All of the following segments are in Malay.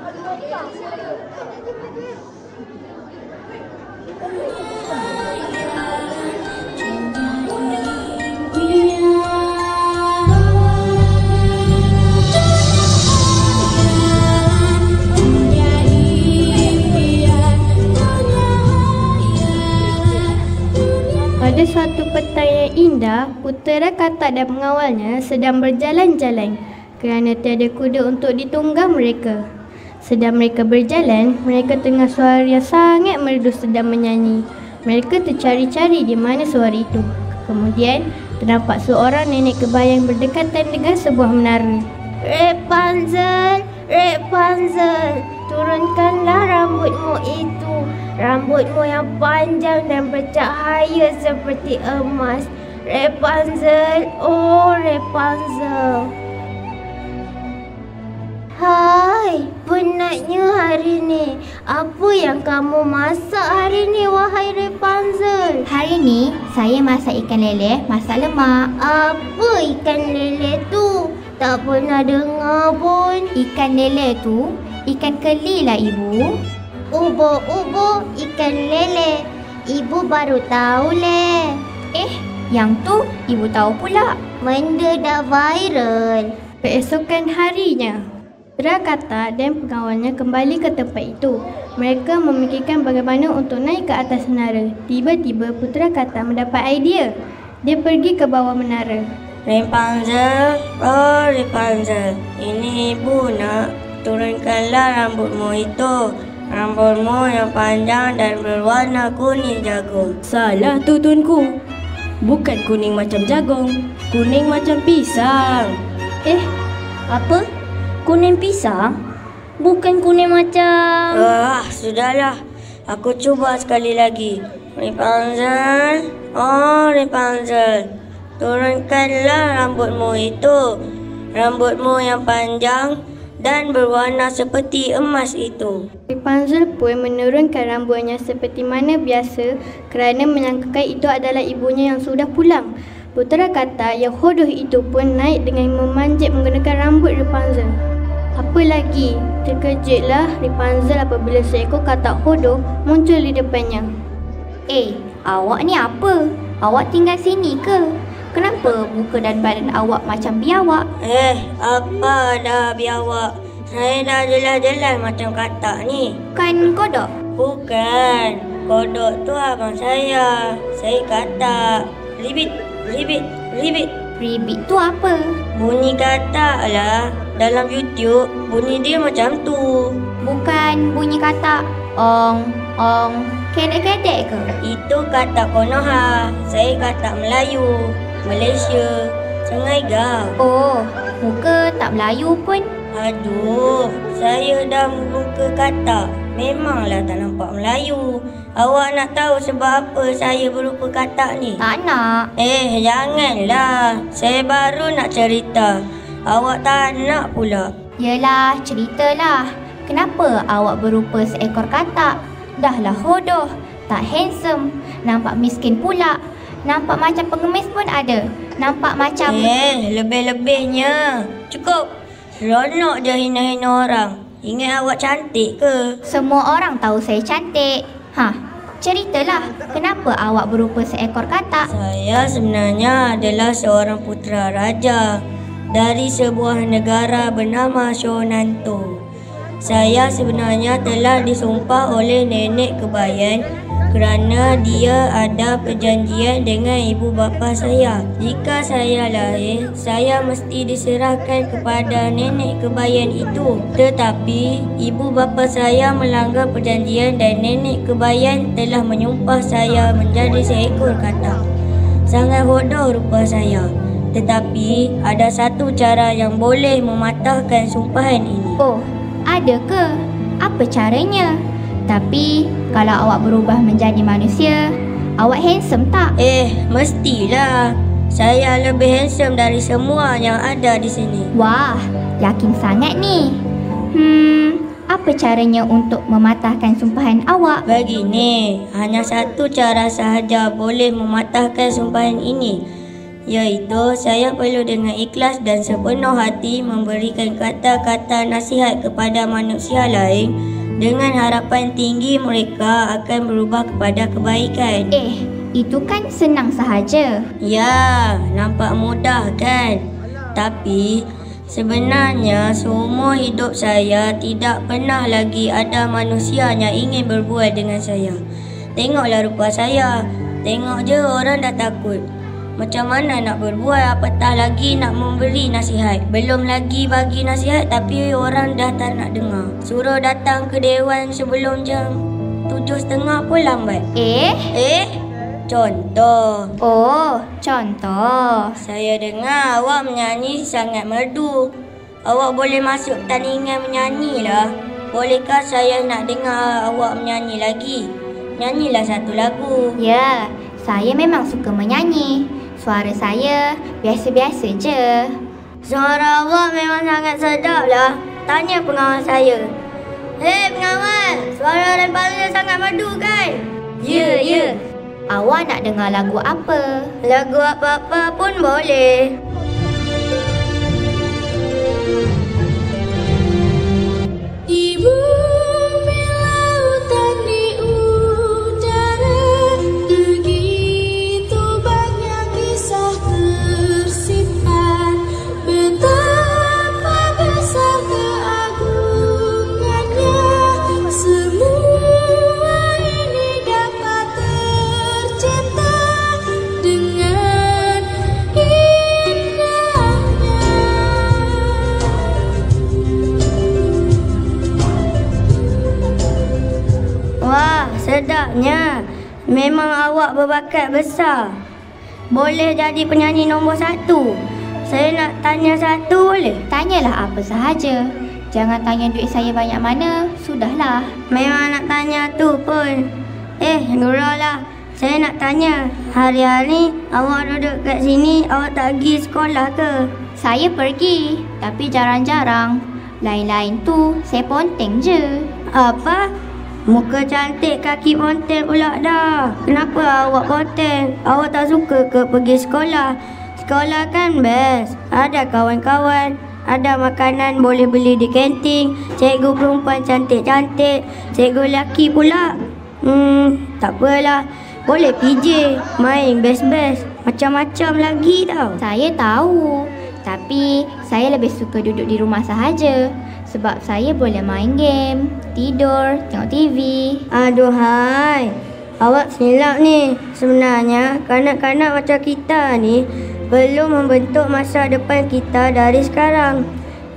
Pada suatu petang yang indah, putera katak dan pengawalnya sedang berjalan-jalan kerana tiada kuda untuk ditunggang mereka. Sedang mereka berjalan, mereka dengar suara yang sangat merdu sedang menyanyi. Mereka tercari-cari di mana suara itu. Kemudian, terdapat seorang nenek kebayang berdekatan dengan sebuah menara. Rapunzel, Rapunzel, turunkanlah rambutmu itu. Rambutmu yang panjang dan bercahaya seperti emas. Rapunzel, oh Rapunzel. Hai, penatnya hari ni. Apa yang kamu masak hari ni, wahai Rapunzel? Hari ni, saya masak ikan lele masak lemak. Apa ikan lele tu? Tak pernah dengar pun. Ikan lele tu, ikan keli lah ibu. Ubo-ubo ikan lele. Ibu baru tahu leh. Yang tu ibu tahu pula. Benda dah viral. Keesokan harinya, putera katak dan pengawalnya kembali ke tempat itu. Mereka memikirkan bagaimana untuk naik ke atas menara. Tiba-tiba putera katak mendapat idea. Dia pergi ke bawah menara. Rapunzel, oh Rapunzel, ini ibu nak. Turunkanlah rambutmu itu. Rambutmu yang panjang dan berwarna kuning jagung. Salah tu tunku. Bukan kuning macam jagung. Kuning macam pisang. Apa? Kuning pisang? Bukan kuning macam... Sudahlah. Aku cuba sekali lagi. Rapunzel, oh Rapunzel, turunkanlah rambutmu itu. Rambutmu yang panjang dan berwarna seperti emas itu. Rapunzel pun menurunkan rambutnya seperti mana biasa kerana menyangkakan itu adalah ibunya yang sudah pulang. Putera katak yang hodoh itu pun naik dengan memanjat menggunakan rambut Rapunzel. Apa lagi? Terkejutlah Rapunzel apabila seekor katak hodoh muncul di depannya. Awak ni apa? Awak tinggal sini ke? Kenapa muka dan badan awak macam biawak? Apa dah biawak? Saya dah jelas-jelas macam katak ni. Kan kodok? Bukan. Kodok tu abang saya. Saya katak. Ribit, ribit, ribit. Ribit tu apa? Bunyi katak lah. Dalam YouTube, bunyi dia macam tu. Bukan bunyi katak ong, ong, kedek-kedek ke? Itu katak Konoha. Saya katak Melayu. Malaysia, Sungai Gau. Oh, muka tak Melayu pun. Aduh, saya dah muka katak. Memanglah tak nampak Melayu. Awak nak tahu sebab apa saya berupa katak ni? Tak nak. Janganlah. Saya baru nak cerita. Awak tak nak pula. Yelah, ceritalah. Kenapa awak berupa seekor katak? Dahlah hodoh, tak handsome, nampak miskin pula. Nampak macam pengemis pun ada. Nampak macam... Lebih-lebihnya. Cukup. Seronok je hina-hina orang. Ingat awak cantik ke? Semua orang tahu saya cantik. Ceritalah. Kenapa awak berupa seekor katak? Saya sebenarnya adalah seorang putera raja dari sebuah negara bernama Shonanto. Saya sebenarnya telah disumpah oleh nenek kebayan kerana dia ada perjanjian dengan ibu bapa saya. Jika saya lahir, saya mesti diserahkan kepada nenek kebayan itu. Tetapi ibu bapa saya melanggar perjanjian dan nenek kebayan telah menyumpah saya menjadi seekor katak. Sangat bodoh rupa saya. Tetapi ada satu cara yang boleh mematahkan sumpahan ini. Oh, ada ke? Apa caranya? Tapi kalau awak berubah menjadi manusia, awak handsome tak? Mestilah. Saya lebih handsome dari semua yang ada di sini. Wah, yakin sangat ni. Apa caranya untuk mematahkan sumpahan awak? Begini, hanya satu cara sahaja boleh mematahkan sumpahan ini. Iaitu saya perlu dengan ikhlas dan sepenuh hati memberikan kata-kata nasihat kepada manusia lain dengan harapan tinggi mereka akan berubah kepada kebaikan. Itu kan senang sahaja. Ya, nampak mudah kan? Tapi sebenarnya seumur hidup saya tidak pernah lagi ada manusia yang ingin berbual dengan saya. Tengoklah rupa saya. Tengok je orang dah takut. Macam mana nak berbual, apatah lagi nak memberi nasihat. Belum lagi bagi nasihat tapi orang dah tak nak dengar. Suruh datang ke dewan sebelum jam 7.30 pun lambat. Contoh. Contoh. Saya dengar awak menyanyi sangat merdu. Awak boleh masuk tandingan menyanyi lah. Bolehkah saya nak dengar awak menyanyi lagi? Nyanyilah satu lagu. Ya, saya memang suka menyanyi. Suara saya biasa-biasa je. Suara awak memang sangat sedap lah. Tanya pengawal saya. Hei pengawal, suara Rapunzel sangat merdu kan? Ya. Awak nak dengar lagu apa? Lagu apa-apa pun boleh. Di bumi lautan di udara, begitu banyak kisah tersimpan. Betapa besar keagungannya, semua ini dapat tercipta dengan indahnya. Wah, sedapnya. Memang awak berbakat besar. Boleh jadi penyanyi nombor 1. Saya nak tanya satu boleh? Tanyalah apa sahaja. Jangan tanya duit saya banyak mana. Sudahlah. Memang nak tanya tu pun. Nurul lah. Saya nak tanya. Hari-hari awak duduk kat sini, awak tak pergi sekolah ke? Saya pergi, tapi jarang-jarang. Lain-lain tu, saya ponteng je. Apa? Muka cantik, kaki ponteng pula dah. Kenapa awak ponteng? Awak tak suka ke pergi sekolah? Sekolah kan best. Ada kawan-kawan, ada makanan boleh beli di kantin, cikgu perempuan cantik-cantik, cikgu lelaki pula. Tak apalah. Boleh PJ, main best-best, macam-macam lagi tau. Saya tahu, tapi saya lebih suka duduk di rumah sahaja. Sebab saya boleh main game, tidur, tengok TV. Aduhai, awak silap ni. Sebenarnya kanak-kanak macam kita ni perlu membentuk masa depan kita dari sekarang.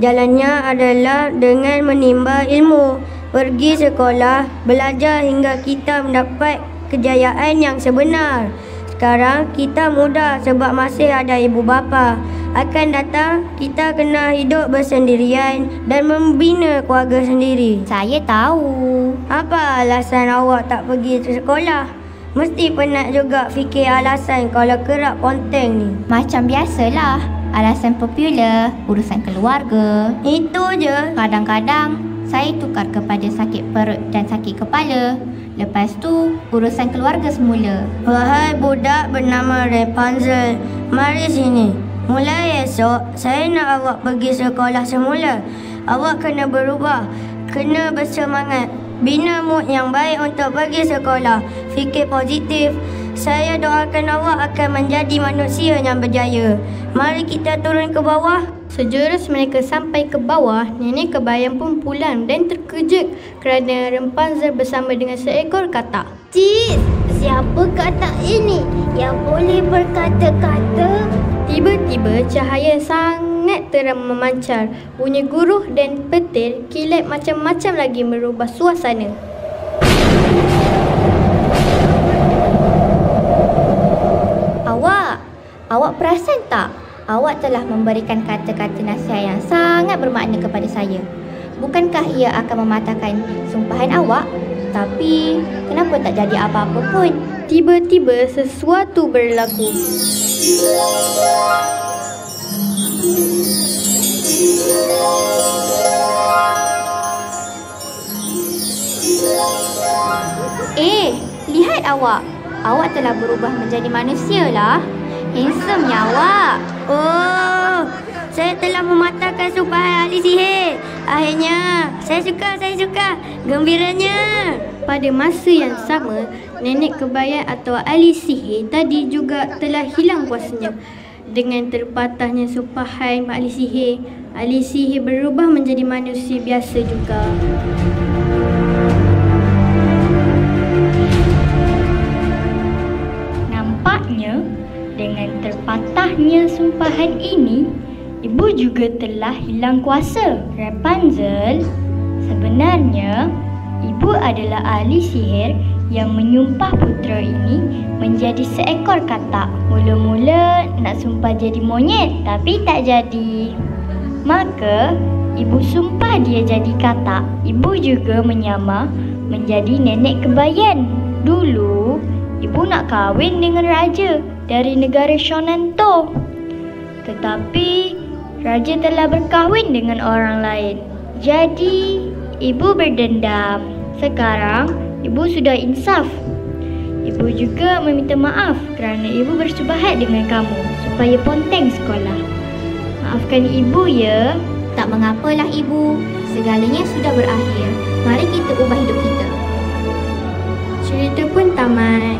Jalannya adalah dengan menimba ilmu, pergi sekolah, belajar hingga kita mendapat kejayaan yang sebenar. Sekarang kita muda sebab masih ada ibu bapa. Akan datang kita kena hidup bersendirian dan membina keluarga sendiri. Saya tahu. Apa alasan awak tak pergi ke sekolah? Mesti penat juga fikir alasan kalau kerap ponteng ni. Macam biasalah. Alasan popular, urusan keluarga. Itu je. Kadang-kadang saya tukar kepada sakit perut dan sakit kepala. Lepas tu, urusan keluarga semula. Wahai budak bernama Rapunzel, mari sini. Mulai esok, saya nak awak pergi sekolah semula. Awak kena berubah, kena bersemangat. Bina mood yang baik untuk pergi sekolah. Fikir positif. Saya doakan awak akan menjadi manusia yang berjaya. Mari kita turun ke bawah. Sejurus mereka sampai ke bawah, nenek kebayang pun pulang dan terkejut kerana Rapunzel bersama dengan seekor katak. Cik, siapa katak ini yang boleh berkata-kata? Tiba-tiba cahaya sangat terang memancar. Bunyi guruh dan petir, kilat macam-macam lagi merubah suasana. Awak perasan tak? Awak telah memberikan kata-kata nasihat yang sangat bermakna kepada saya. Bukankah ia akan mematahkan sumpahan awak? Tapi, kenapa tak jadi apa-apa pun? Tiba-tiba sesuatu berlaku. Lihat awak. Awak telah berubah menjadi manusia lah. Handsome-nya awak. Oh, saya telah mematahkan sumpahan ahli sihir. Akhirnya, saya suka. Gembiranya. Pada masa yang sama, nenek kebaya atau ahli sihir tadi juga telah hilang kuasanya. Dengan terpatahnya sumpahan ahli sihir berubah menjadi manusia biasa juga. Nampaknya, dengan terpatahnya sumpahan ini, ibu juga telah hilang kuasa. Rapunzel, sebenarnya ibu adalah ahli sihir yang menyumpah putera ini menjadi seekor katak. Mula-mula nak sumpah jadi monyet tapi tak jadi. Maka ibu sumpah dia jadi katak. Ibu juga menyamar menjadi nenek kebayan. Dulu ibu nak kahwin dengan raja dari negara Shonanto. Tetapi raja telah berkahwin dengan orang lain. Jadi ibu berdendam. Sekarang ibu sudah insaf. Ibu juga meminta maaf kerana ibu bersubahat dengan kamu supaya ponteng sekolah. Maafkan ibu ya. Tak mengapalah ibu. Segalanya sudah berakhir. Mari kita ubah hidup kita. Cerita pun tamat.